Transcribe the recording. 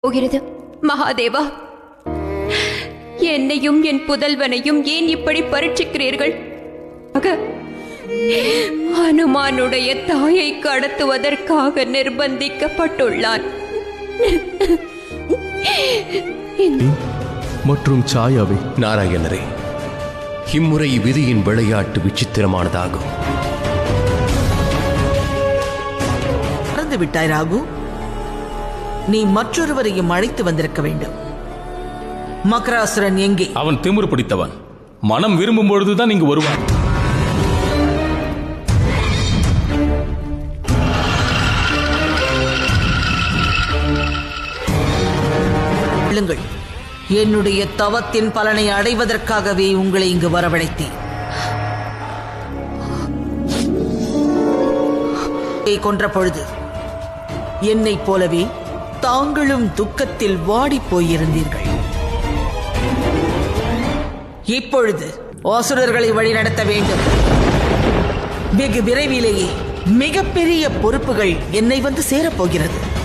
போகிறது. மகாதேவா, என்னையும் என் புதல்வனையும் ஏன் இப்படி பரீட்சிக்கிறீர்கள்? ஹனுமானுடைய தாயை கடத்துவதற்காக நிர்பந்திக்கப்பட்டுள்ளான். மற்றும் சாயாவே. நாராயணரே, இம்முறை விதியின் விளையாட்டு விசித்திரமானதாகும். மறந்து விட்டாய் ராகு. நீ மற்றொருவரையும் அழைத்து வந்திருக்க வேண்டும். மகராசுரன் எங்கே? அவன் திமிரு பிடித்தவன். மனம் விரும்பும் பொழுதுதான் இங்கு வருவான். என்னுடைய தவத்தின் பலனை அடைவதற்காகவே உங்களை இங்கு வரவழைத்தேன். கொன்ற பொழுது என்னைப் போலவே தாங்களும் துக்கத்தில் வாடி போயிருந்தீர்கள். இப்பொழுது அசுரர்களை வழிநடத்த வேண்டும். வெகு விரைவிலேயே மிகப்பெரிய பொறுப்புகள் என்னை வந்து சேரப்போகிறது.